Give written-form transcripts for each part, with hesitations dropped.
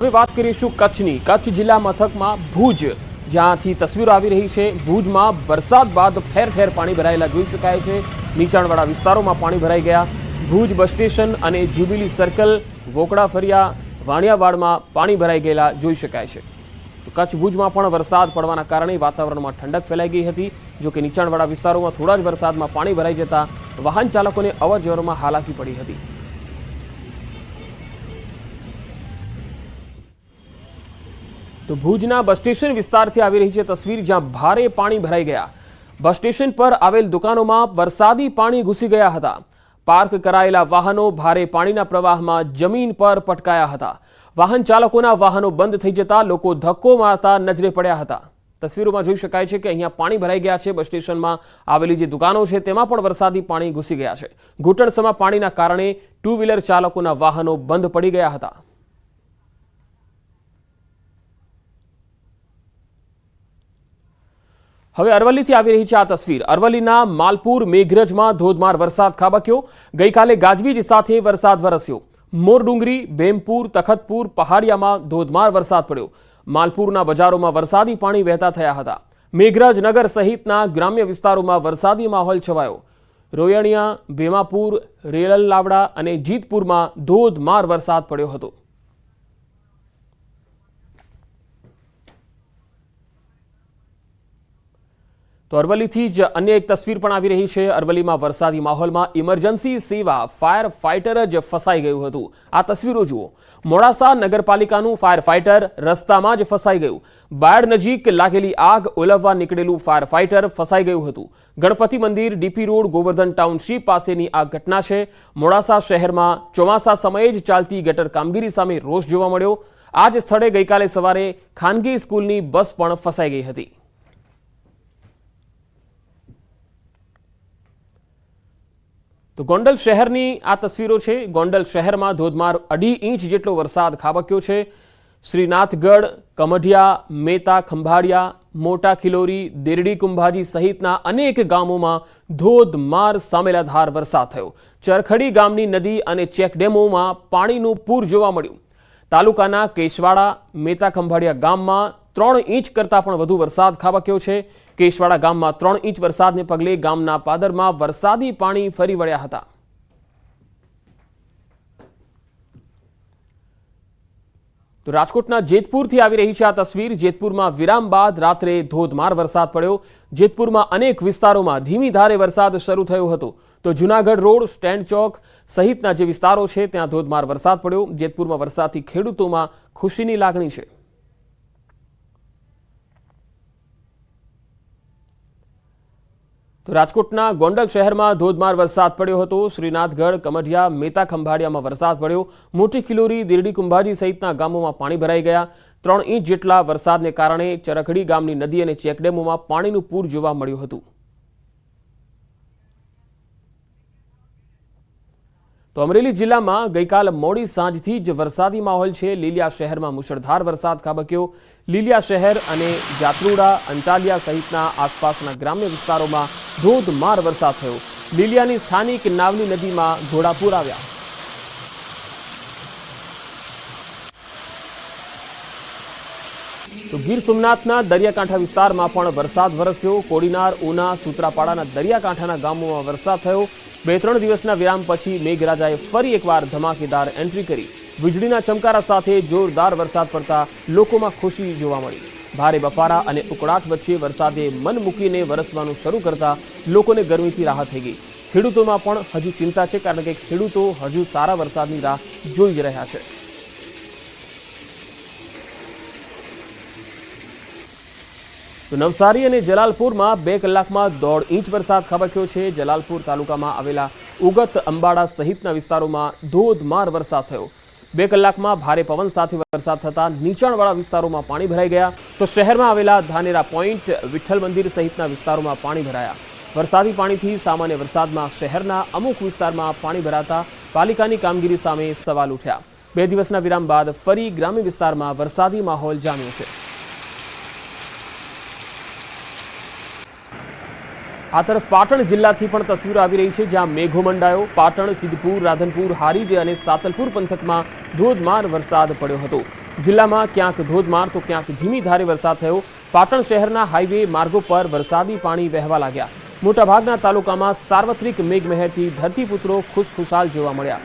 હવે વાત કરીશું કચ્છની। કચ્છ જિલ્લા મથકમાં ભુજ, જ્યાંથી તસવીરો આવી રહી છે। ભુજમાં વરસાદ બાદ ઠેર ઠેર પાણી ભરાયેલા જોઈ શકાય છે। નીચાણવાળા વિસ્તારોમાં પાણી ભરાઈ ગયા। ભુજ બસ સ્ટેશન અને જ્યુબિલી સર્કલ, વોકડા ફરિયા, વાણિયાવાડમાં પાણી ભરાઈ ગયેલા જોઈ શકાય છે। તો કચ્છ ભુજમાં પણ વરસાદ પડવાના કારણે વાતાવરણમાં ઠંડક ફેલાઈ ગઈ હતી। જો કે નીચાણવાળા વિસ્તારોમાં થોડા જ વરસાદમાં પાણી ભરાઈ જતા વાહન ચાલકોને અવરજવરમાં હાલાકી પડી હતી। तो भुजना बस स्टेशन विस्तारथी आवी रही है तस्वीर, ज्यां भारे पाणी भराई गया। बस स्टेशन पर आवेल दुकानों में वरसादी पाणी घुसी गया था। पार्क करायेला वाहनों भारे पाणीना प्रवाहमां जमीन पर पटकाया था। वाहन चालकोना वाहनों बंद थई जता लोको धक्को मारता नजरे पड्या हता। तस्वीरों में जोई शकाय छे के अहींया पाणी भराई गया है। बस स्टेशन में आवेली जे दुकानों छे तेमां पण वरसादी पाणी घुसी गया है। घूंटणसमा पाणीना कारणे टू व्हीलर चालकोना वाहनों बंद पड़ी गया हता। હવે અરવલ્લીથી આવી રહી છે આ તસવીર। અરવલ્લીના માલપુર મેઘરજમાં ધોધમાર વરસાદ ખાબક્યો। ગઈકાલે ગાજવીજ સાથે વરસાદ વરસ્યો। મોરડુંગરી, ભેમપુર, તખતપુર, પહાડિયામાં ધોધમાર વરસાદ પડ્યો। માલપુરના બજારોમાં વરસાદી પાણી વહેતા થયા હતા। મેઘરજ નગર સહિતના ગ્રામ્ય વિસ્તારોમાં વરસાદી માહોલ છવાયો। રોયણિયા, ભેમાપુર, રેલલાવડા અને જીતપુરમાં ધોધમાર વરસાદ પડ્યો હતો। तो अरवली ज अन्य एक तस्वीर पण आवी रही है। अरवली में वरसादी माहौल में इमरजन्सी सेवा फायर फाइटर ज फसाई गयुं हतुं। आ तस्वीरों जुओ। मोड़ासा नगरपालिकानुं फायर फाइटर रस्तामां ज फसाई गयुं। बायड नजीक लागेली आग ओलववा निकळेलुं फायर फाइटर फसाई गयुं हतुं। गणपति मंदिर, डीपी रोड, गोवर्धन टाउनशीप पासेनी आ घटना छे। मोड़ासा शहर में ચોમાસા समये ज चालती गटर कामगीरी सामे रोष जोवा मळ्यो। आ ज स्थळे गईकाले सवारे खानगी स्कूलनी बस पण फसाई गई हती। तो गोंडल शहरनी आ तस्वीरों छे। गोंडल शहर में धोधमार 2.5 इंच जेटलो वरसाद खाबक्यो छे। श्रीनाथगढ़, कमढिया, मेता, खंभाड़िया, मोटा खिलोरी, देरडी कुंभाजी सहितना अनेक गामों में धोधमार सामेलाधार वरसाद थयो। चरखड़ी गामनी नदी अने चेकडेमों में पाणीनुं पूर जोवा मळ्युं। तालुकाना केशवाड़ा, मेता, खंभाड़िया गाम में 3 इंच करता पण वधु वरसाद खाबक्यो छे। केशवाड़ा गाम में 3 इंच वरसादने पगले गामना पादर में वरसादी पाणी फरी वळ्या हता। तो राजकोटना जेतपुरथी आवी रही है आ तस्वीर। जेतपुर में विराम बाद रात्रे धोधमार वरसाद पड्यो। जेतपुर में अनेक विस्तारों में धीमी धारे वरसाद शरू थयो हतो। तो जूनागढ़ रोड, स्टेन्ड चौक सहितना जे विस्तारों छे त्यां धोधमार वरसाद पड्यो। जेतपुर में वरसादथी खेडूतोमां खुशीनी लागणी छे। तो राजकोटना गोंडल शहर में धोधमार वरसाद पड्यो हतो। श्रीनाथगढ़, कमढिया, मेता, खंभाड़िया में वरसाद पड्यो। मोटी खिलोरी, देरडी कुंभाजी सहितना गामों में पाणी भराई गया। 3 इंच जेटला वरसादने कारणे चरखड़ी गामनी नदी अने चेकडेमों में पाणीनुं पूर जोवा मळ्युं हतुं। तो अमरेली जिला में गईकाल मोड़ी सांजथी ज वरसादी माहौल है। लीलिया शहर में मुसळधार वरसाद खाबक्यो। लीलिया शहर अने जात्रुड़ा, अंटालिया सहितना आसपासना ग्राम्य विस्तारों में धोधमार वरसाद थयो। लीलियानी स्थानिक नावली नदी में घोड़ापूर आव्या। तो गीर सोमनाथना दरियाकांठा विस्तार में पण वरसाद वरस्यो। कोડીનાર, ઉના, સૂત્રાપાડાના દરિયાકાંઠાના ગામોમાં વરસાદ થયો। 2-3 દિવસના વિરામ પછી મેઘરાજાએ ફરી એકવાર ધમાકેદાર એન્ટ્રી કરી। વીજળીના ચમકારા સાથે જોરદાર વરસાદ પડતા લોકોમાં ખુશી જોવા મળી। ભારે બફારા અને ઉકળાટ વચ્ચે વરસાદે મન મૂકીને વરસવાનું શરૂ કરતા લોકોને ગરમીથી રાહત થઈ ગઈ। ખેડૂતોમાં પણ હજુ ચિંતા છે, કારણ કે ખેડૂતો હજુ સારા વરસાદની રાહ જોઈ જ રહ્યા છે। तो नवसारी और जलालपुर में 2 कलाक में 1.5 इंच वरसाद खाबक्यो छे। जलालपुर तालुका में आवेला उगत, अंबाड़ा सहितना विस्तारों में धोधमार वरसाद थयो। 2 कलाक में भारे पवन साथे वरसाद थता नीचाणवाळा विस्तारों में पाणी भराई गया। तो शहर में आवेला धानेरा पॉइंट, विठ्ठल मंदिर सहितना विस्तारों में पाणी भराया। वरसादी पाणीथी सामान्य वरसाद में शहरना अमुक विस्तार में पाणी भराता पालिकानी कामगीरी सामे सवाल उठ्या। 2 दिवसना विराम बाद फरी ग्राम्य विस्तार में वरसादी माहौल जाम्यो छे। आ तरफ पाटण जिल्लाथी पण तस्वीरो आवी रही है, ज्यां मेघो मंडायो। पाटण, सिद्धपुर, राधनपुर, हारीज અને સાતલપુર પંથકમાં ધોધમાર વરસાદ પડ્યો હતો। જિલ્લામાં ક્યાંક ધોધમાર તો ક્યાંક ધીમી ધારે વરસાદ થયો। પાટણ શહેરના હાઈવે માર્ગો પર વરસાદી પાણી વહેવા લાગ્યા। મોટાભાગના તાલુકામાં સાર્વત્રિક મેઘમહેરથી ધરતીપુત્રો ખુશખુશાલ જોવા મળ્યા।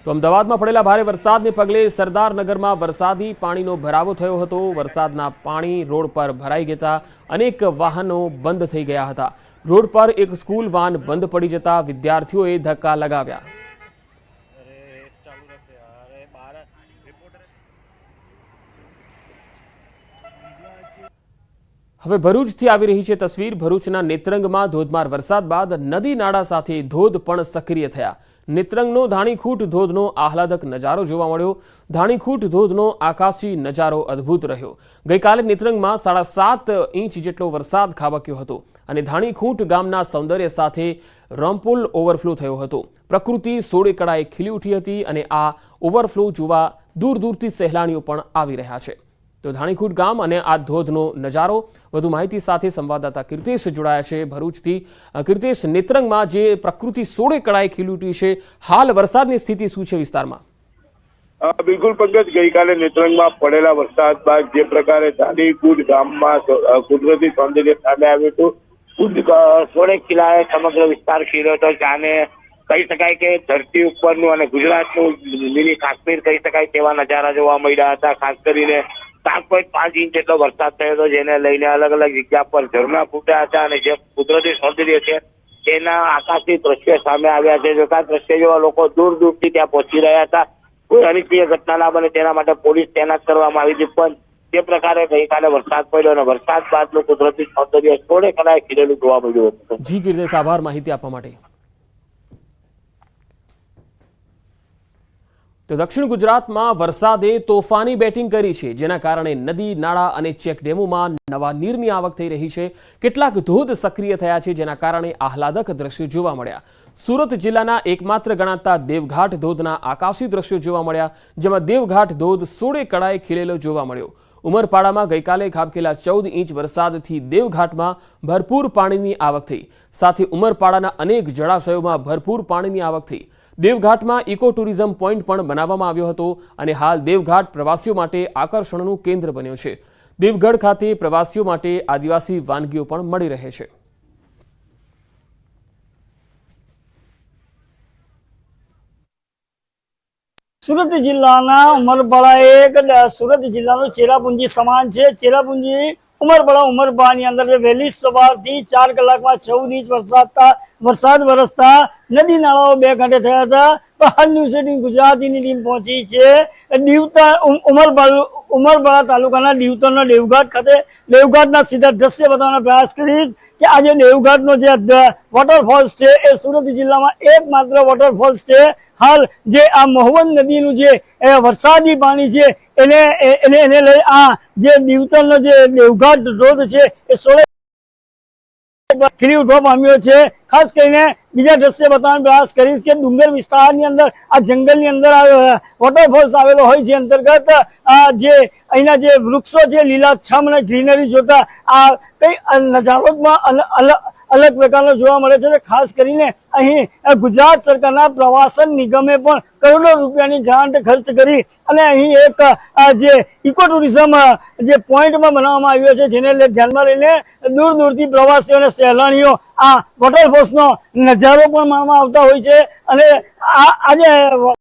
તો અમદાવાદમાં પડેલા ભારે વરસાદને પગલે સરદારનગરમાં વરસાદી પાણીનો ભરાવો થયો હતો। વરસાદના પાણી રોડ પર ભરાઈ જતા અનેક વાહનો બંધ થઈ ગયા હતા। રોડ પર એક સ્કૂલ વાન બંધ પડી જતા વિદ્યાર્થીઓએ ધક્કા લગાવ્યા। હવે ભરૂચથી આવી રહી છે તસવીર। ભરૂચના નેત્રંગમાં ધોધમાર વરસાદ બાદ નદી નાળા સાથે ધોધ પણ સક્રિય થયા। નેત્રંગનો ધાણીખૂટ ધોધનો આહલાદક નજારો જોવા મળ્યો। ધાણીખૂટ ધોધનો આકાશી નજારો અદ્ભુત રહ્યો। ગઈકાલે નેત્રંગમાં 7.5 ઇંચ જેટલો વરસાદ ખાબક્યો હતો અને ધાણીખૂટ ગામના સૌંદર્ય સાથે રંપોલ ઓવરફ્લો થયો હતો। પ્રકૃતિ સોળે કળાએ ખીલી ઉઠી હતી અને આ ઓવરફ્લો જોવા દૂર દૂરથી સહેલાણીઓ પણ આવી રહ્યા છે। તો ધાણીખૂટ ગામ અને આ ધોધનો નજારો, વધુ માહિતી સાથે સંવાદદાતા કીર્તેશ જોડાયા છે ભરૂચથી। કીર્તેશ, નેત્રંગમાં જે પ્રકૃતિ સોળે કળાએ ખીલી ઉઠી છે, હાલ વરસાદની સ્થિતિ શું છે વિસ્તારમાં? બિલકુલ પંકજ, ગઈકાલે નેત્રંગમાં પડેલા વરસાદ બાદ જે પ્રકારે ધાણીખૂટ ગામમાં કુદરતી સૌંદર્ય સામે આવ્યું હતું, સોળે ખીલાએ સમગ્ર વિસ્તાર ખીલ્યો હતો। જાણે કહી શકાય કે ધરતી ઉપરનું અને ગુજરાતનું મિની કાશ્મીર કહી શકાય તેવા નજારા જોવા મળ્યા હતા। ખાસ કરીને 7.5 ઇંચ જેટલો વરસાદ થયો હતો, જેને લઈને અલગ અલગ જગ્યા પર ઝરણા ફૂટ્યા હતા અને જે કુદરતી સૌંદર્ય છે તેના આકાશી દ્રશ્યો સામે આવ્યા છે। જોતા દ્રશ્ય જોવા લોકો દૂર દૂરથી ત્યાં પહોંચી રહ્યા હતા। કોઈ અનિચ્છનીય ઘટના ના બને તેના માટે પોલીસ તૈનાત કરવામાં આવી હતી, પણ જે પ્રકારે ગઈકાલે વરસાદ પડ્યો અને વરસાદ બાદનું કુદરતી સૌંદર્ય થોડે કલાએ ખીલેલું જોવા મળ્યું હતું। જી કીર્તેશ, આભાર માહિતી આપવા માટે। તો દક્ષિણ ગુજરાતમાં વરસાદે તોફાની બેટિંગ કરી છે, જેના કારણે નદી, નાળા અને ચેકડેમોમાં નવા નીરની આવક થઈ રહી છે। કેટલાક ધોધ સક્રિય થયા છે, જેના કારણે આહલાદક દ્રશ્યો જોવા મળ્યા। સુરત જિલ્લાના એકમાત્ર ગણાતા દેવઘાટ ધોધના આકાશી દ્રશ્યો જોવા મળ્યા, જેમાં દેવઘાટ ધોધ સોળે કળાએ ખીલેલો જોવા મળ્યો। ઉમરપાડામાં ગઈકાલે ખાબકેલા 14 ઇંચ વરસાદથી દેવઘાટમાં ભરપૂર પાણીની આવક થઈ, સાથે ઉમરપાડાના અનેક જળાશયોમાં ભરપૂર પાણીની આવક થઈ। દેવઘાટમાં ઇકો ટુરિઝમ પોઈન્ટ પણ બનાવવામાં આવ્યો હતો અને હાલ દેવઘાટ પ્રવાસીઓ માટે આકર્ષણનું કેન્દ્ર બન્યો છે। દેવગઢ ખાતે પ્રવાસીઓ માટે આદિવાસી વાનગીઓ પણ મળી રહે છે। સુરત જિલ્લાના ઉમરપાડા એક સુરત જિલ્લાનું ચેરાપુંજી સમાન છે। ચેરાપુંજી ઉમરપાડાની અંદર વહેલી સવારથી 4 કલાકમાં 14 ઇંચ વરસાદ વરસતા નદી નાળાઓ બે કાંઠે થયા હતા। હાલ ન્યૂઝ 18 ગુજરાતીની ટીમ પહોંચી છે ઉમરપાડા તાલુકાના દીવતરના દેવઘાટ ખાતે। દેવઘાટના સીધા દ્રશ્ય બતાવવાનો પ્રયાસ કરીશ કે આજે દેવઘાટનો જે વોટરફોલ્સ છે એ સુરત જિલ્લામાં એકમાત્ર વોટરફોલ્સ છે। હાલ જે આ મહુવન નદીનું જે વરસાદી પાણી છે એને લઈ આ જે દીવતરનો જે દેવઘાટ ધોધ છે એ સોળે ખીલી ઉઠવા પામ્યો છે। ખાસ કરીને બીજા દ્રશ્ય બતાવવાનો પ્રયાસ કરીશ કે ડુંગર વિસ્તારની અંદર આ જંગલની અંદર વોટરફોલ્સ આવેલો હોય છે। અંતર્ગત જે અહીંના જે વૃક્ષો છે લીલાછમ અને ગ્રીનરી જોતા આ કઈ નજારોમાં અલગ પ્રકારનો જોવા મળે છે। ખાસ કરીને અહીં ગુજરાત સરકારના પ્રવાસન નિગમે પણ કરોડો રૂપિયાની ગ્રાન્ટ ખર્ચ કરી અને અહીં એક જે ઇકો ટુરિઝમ જે પોઈન્ટમાં બનાવવામાં આવ્યો છે, જેને ધ્યાનમાં લઈને દૂર દૂરથી પ્રવાસીઓ અને સહેલાણીઓ આ વોટરફોલ્સનો નજારો પણ માણવા આવતા હોય છે। અને આજે